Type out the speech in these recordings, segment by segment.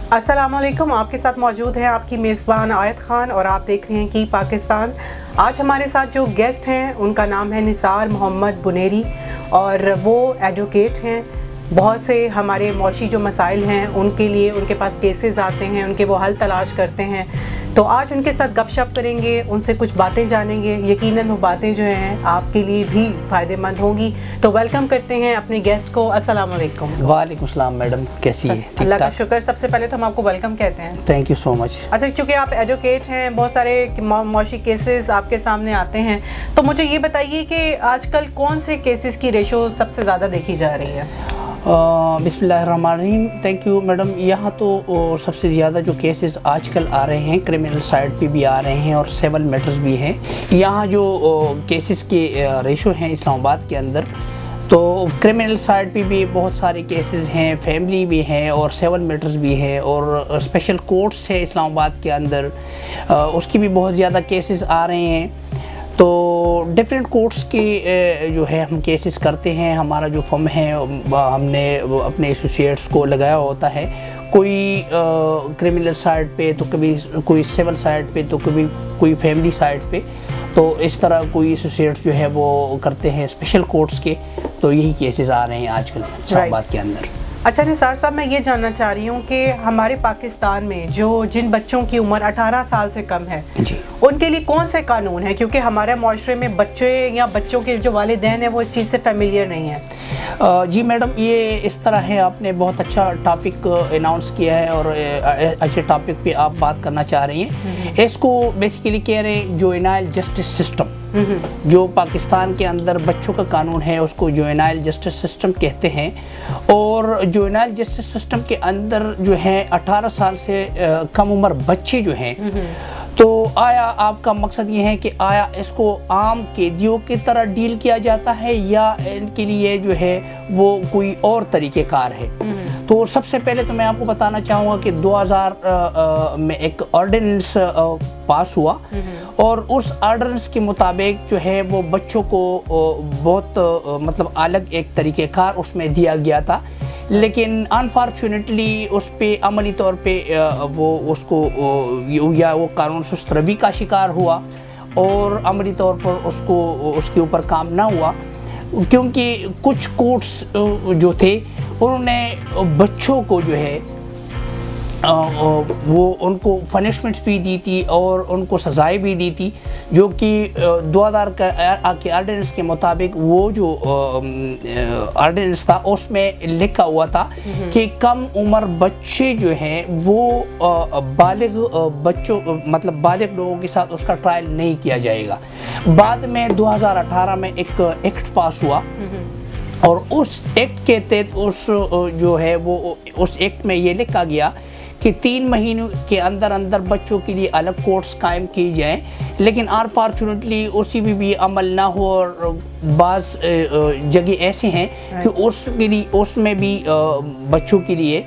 अस्सलाम वालेकुम, आपके साथ मौजूद है आपकी मेज़बान आयत ख़ान और आप देख रहे हैं कि पाकिस्तान। आज हमारे साथ जो गेस्ट हैं उनका नाम है निसार मोहम्मद बुनेरी और वो एडवोकेट हैं। बहुत से हमारे मौशी जो मसाइल हैं उनके लिए उनके पास केसेस आते हैं, उनके वो हल तलाश करते हैं। तो आज उनके साथ गपशप करेंगे, उनसे कुछ बातें जानेंगे। यकीनन वो बातें जो हैं आपके लिए भी फ़ायदेमंद होंगी। तो वेलकम करते हैं अपने गेस्ट को। अस्सलाम वालेकुम। वालेकुम सलाम मैडम, कैसी है? अल्लाह का शुक्र। सबसे पहले तो हम आपको वेलकम कहते हैं। Thank you so much. अच्छा, चूँकि आप एडवोकेट हैं, बहुत सारे मौशी केसेस आपके सामने आते हैं, तो मुझे ये बताइए कि आजकल कौन से केसेस की रेशो सबसे ज़्यादा देखी जा रही है? बिस्मिल्लाहिर्रहमानिर्रहीम। Thank you madam. यहाँ तो सबसे ज़्यादा जो केसेस आजकल आ रहे हैं क्रिमिनल साइड पे भी आ रहे हैं और सिविल मैटर्स भी हैं। यहाँ जो केसेस के रेशो हैं इस्लामाबाद के अंदर, तो क्रिमिनल साइड पे भी बहुत सारे केसेस हैं, फैमिली भी हैं और सिविल मैटर्स भी हैं और स्पेशल कोर्ट्स है इस्लामाबाद के अंदर, उसकी भी बहुत ज़्यादा केसेस आ रहे हैं। तो डिफरेंट कोर्ट्स के जो है हम केसेस करते हैं। हमारा जो फर्म है हमने अपने एसोसिएट्स को लगाया होता है, कोई क्रिमिनल साइड पे तो कभी कोई सिविल साइड पे तो कभी कोई फैमिली साइड पे, तो इस तरह कोई एसोसिएट्स जो है वो करते हैं स्पेशल कोर्ट्स के। तो यही केसेस आ रहे हैं आजकल इस्लामाबाद के अंदर। अच्छा निसार साहब, मैं ये जानना चाह रही हूँ कि हमारे पाकिस्तान में जिन बच्चों की उम्र 18 साल से कम है जी, उनके लिए कौन से कानून हैं? क्योंकि हमारे माशरे में बच्चे या बच्चों के जो वालिदैन हैं वो इस चीज़ से फेमिलियर नहीं है। जी मैडम, ये इस तरह है, आपने बहुत अच्छा टॉपिक अनाउंस किया है और अच्छे टॉपिक पे आप बात करना चाह रही हैं। इसको बेसिकली कह रहे हैं जुवेनाइल जस्टिस सिस्टम। जो पाकिस्तान के अंदर बच्चों का कानून है उसको जुवेनाइल जस्टिस सिस्टम कहते हैं। और जुवेनाइल जस्टिस सिस्टम के अंदर जो है 18 साल से कम उम्र बच्चे जो हैं, तो आया आपका मकसद ये है कि आया इसको आम कैदियों की तरह डील किया जाता है या इनके लिए जो है वो कोई और तरीक़ेकार है? तो सबसे पहले तो मैं आपको बताना चाहूँगा कि 2000 में एक ऑर्डिनेंस पास हुआ और उस ऑर्डिनेंस के मुताबिक जो है वो बच्चों को बहुत मतलब अलग एक तरीक़ेकार उसमें दिया गया था। लेकिन अनफॉर्चुनेटली उस पे अमली तौर पे वो उसको या वो कानून सुस्तरबी का शिकार हुआ और अमली तौर पर उसके ऊपर काम ना हुआ, क्योंकि कुछ कोर्ट्स जो थे उन्होंने बच्चों को जो है वो उनको पनिशमेंट्स भी दी थी और उनको सज़ाएं भी दी थी, जो कि 2000 के ऑर्डिनेंस के मुताबिक वो जो ऑर्डिनेंस था उसमें लिखा हुआ था कि कम उम्र बच्चे जो हैं वो बालिग बच्चों मतलब बालिग लोगों के साथ उसका ट्रायल नहीं किया जाएगा। बाद में 2018 में एक एक्ट पास हुआ और उस एक्ट के तहत उस जो है वो उस एक्ट में ये लिखा गया कि 3 महीनों के अंदर अंदर बच्चों के लिए अलग कोर्ट्स कायम की जाएँ। लेकिन अनफॉर्चुनेटली उसी भी अमल ना हो और बाज़ जगह ऐसे हैं कि उसमें भी बच्चों के लिए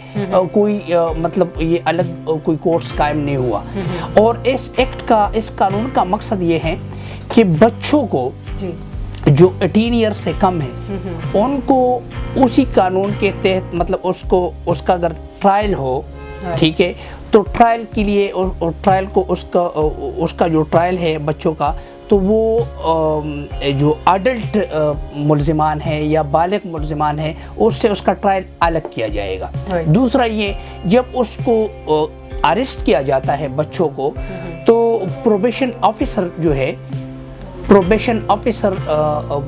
कोई मतलब ये अलग कोई कोर्ट्स कायम नहीं हुआ। और इस एक्ट का, इस कानून का मकसद ये है कि बच्चों को जो 18 ईयर से कम है उनको उसी कानून के तहत मतलब उसका अगर ट्रायल हो, ठीक है, तो ट्रायल के लिए और ट्रायल को उसका जो ट्रायल है बच्चों का, तो वो जो अडल्ट मुल्ज़िमान है या बालिग मुल्ज़िमान है उससे उसका ट्रायल अलग किया जाएगा। दूसरा ये, जब उसको अरेस्ट किया जाता है बच्चों को, तो प्रोबेशन ऑफिसर जो है, प्रोबेशन ऑफिसर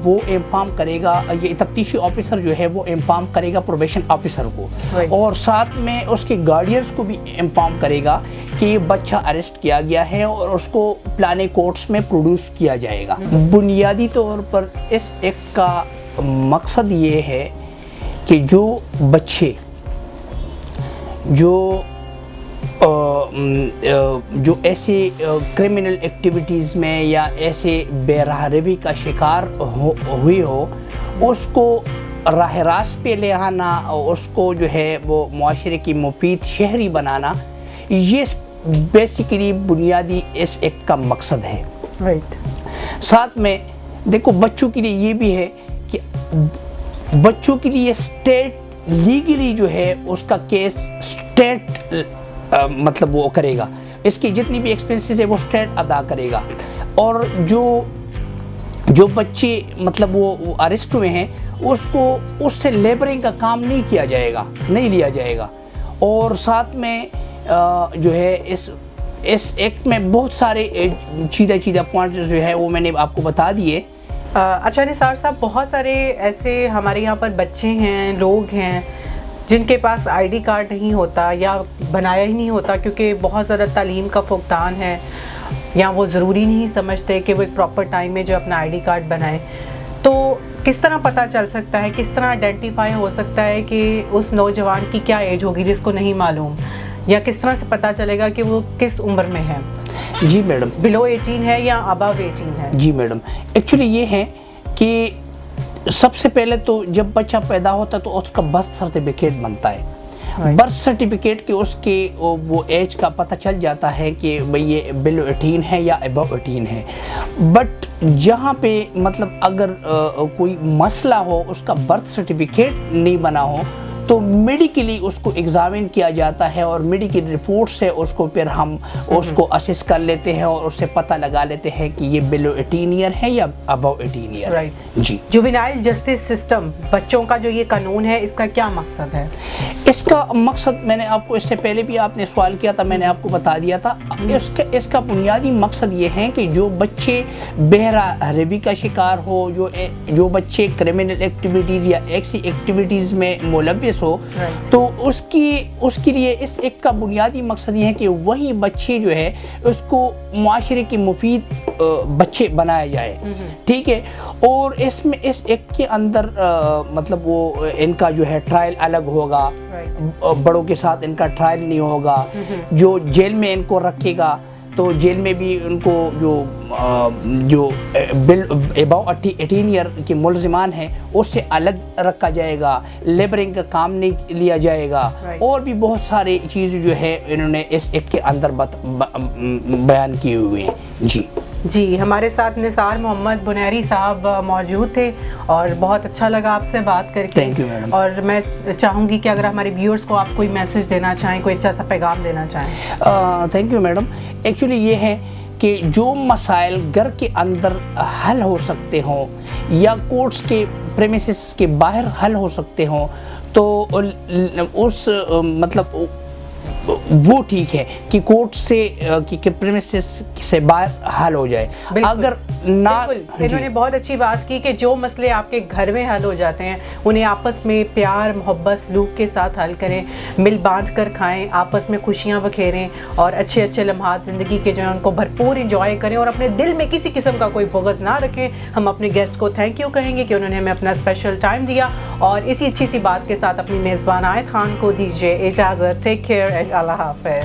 वो इन्फॉर्म करेगा, ये तफ्तीशी ऑफिसर जो है वो इन्फॉर्म करेगा प्रोबेशन ऑफिसर को और साथ में उसके गार्डियंस को भी इन्फॉर्म करेगा कि ये बच्चा अरेस्ट किया गया है और उसको प्लाने कोर्ट्स में प्रोड्यूस किया जाएगा। बुनियादी तौर पर इस एक्ट का मकसद ये है कि जो बच्चे जो ऐसे क्रिमिनल एक्टिविटीज़ में या ऐसे बेरहरवी का शिकार हुई हो उसको राह रास्त पे ले आना और उसको जो है वो मुआशरे की मुफीद शहरी बनाना, ये बेसिकली बुनियादी इस एक्ट का मकसद है। साथ में देखो बच्चों के लिए ये भी है कि बच्चों के लिए स्टेट लीगली जो है उसका केस स्टेट مطلب وہ کرے گا، اس کی جتنی بھی ایکسپنسز ہے وہ اسٹیٹ ادا کرے گا. اور جو بچے مطلب وہ اریسٹ ہوئے ہیں اس سے لیبرنگ کا کام نہیں کیا جائے گا، نہیں لیا جائے گا. اور ساتھ میں جو ہے اس ایکٹ میں بہت سارے چیدہ پوائنٹس جو ہے وہ میں نے آپ کو بتا دیے. اچھا نثار صاحب، بہت سارے ایسے ہمارے یہاں پر بچے ہیں، لوگ ہیں جن کے پاس آئی ڈی کارڈ نہیں ہوتا یا بنایا ہی نہیں ہوتا کیونکہ بہت زیادہ تعلیم کا فقدان ہے، یا وہ ضروری نہیں سمجھتے کہ وہ ایک پراپر ٹائم میں جو اپنا آئی ڈی کارڈ بنائیں. تو کس طرح پتہ چل سکتا ہے، کس طرح آئیڈینٹیفائی ہو سکتا ہے کہ اس نوجوان کی کیا ایج ہوگی جس کو نہیں معلوم، یا کس طرح سے پتہ چلے گا کہ وہ کس عمر میں ہے؟ جی میڈم، بلو 18 ہے یا ابو 18 ہے؟ جی میڈم، ایکچولی یہ ہے کہ سب سے پہلے تو جب بچہ پیدا ہوتا ہے تو اس کا برتھ سرٹیفکیٹ بنتا ہے. برتھ سرٹیفکیٹ کے اس کے وہ ایج کا پتہ چل جاتا ہے کہ بھئی یہ بلو 18 ہے یا ابو 18 ہے. بٹ جہاں پہ مطلب اگر کوئی مسئلہ ہو، اس کا برتھ سرٹیفکیٹ نہیں بنا ہو، تو میڈیکلی اس کو ایگزامن کیا جاتا ہے اور میڈیکل رپورٹ سے اس کو پھر ہم اس کو اسیس کر لیتے ہیں اور اس سے پتہ لگا لیتے ہیں کہ یہ بلو 18 ایئر ہے یا ابو 18 ایئر. رائٹ جی. جوینائل جسٹس سسٹم، بچوں کا جو یہ قانون ہے، اس کا کیا مقصد ہے؟ اس کا مقصد میں نے آپ کو اس سے پہلے بھی آپ نے سوال کیا تھا، میں نے آپ کو بتا دیا تھا. اس کا بنیادی مقصد یہ ہے کہ جو بچے بہرہ روی کا شکار ہو، جو بچے کرمنل ایکٹیویٹیز یا ایسی ایکٹیویٹیز میں ملوث ہو، تو اس کے لیے اس ایک کا بنیادی مقصد یہ ہے کہ وہی بچے جو ہے اس کو معاشرے کی مفید بچے بنایا جائے. ٹھیک ہے. اور اس میں اس ایک کے اندر مطلب وہ ان کا جو ہے ٹرائل الگ ہوگا، بڑوں کے ساتھ ان کا ٹرائل نہیں ہوگا. جو جیل میں ان کو رکھے گا تو جیل میں بھی ان کو جو ابو 18 ایئر کے ملزمان ہیں اس سے الگ رکھا جائے گا. لیبرنگ کا کام نہیں لیا جائے گا. اور بھی بہت سارے چیز جو ہے انہوں نے اس ایکٹ کے اندر بیان کیے ہوئے ہیں. جی ہمارے ساتھ نثار محمد بنیری صاحب موجود تھے اور بہت اچھا لگا آپ سے بات کر کے. Thank you madam. اور میں چاہوں گی کہ اگر ہمارے ویورز کو آپ کوئی میسج دینا چاہیں، کوئی اچھا سا پیغام دینا چاہیں. Thank you madam. ایکچولی یہ ہے کہ جو مسائل گھر کے اندر حل ہو سکتے ہوں یا کورٹس کے پریمیسز کے باہر حل ہو سکتے ہوں تو اس مطلب وہ ٹھیک ہے کہ کورٹ سے کہ پریمیسز سے باہر حل ہو جائے. اگر نہ انہوں نے بہت اچھی بات کی کہ جو مسئلے آپ کے گھر میں حل ہو جاتے ہیں انہیں آپس میں پیار محبت سلوک کے ساتھ حل کریں، مل بانٹ کر کھائیں، آپس میں خوشیاں بکھیریں اور اچھے اچھے لمحات زندگی کے جو ہیں ان کو بھرپور انجوائے کریں اور اپنے دل میں کسی قسم کا کوئی بغض نہ رکھیں. ہم اپنے گیسٹ کو تھینک یو کہیں گے کہ انہوں نے ہمیں اپنا اسپیشل ٹائم دیا، اور اسی اچھی سی بات کے ساتھ اپنی میزبان آیت خان کو دیجیے اجازت. ٹیک کیئر اینڈ اللہ حافظ.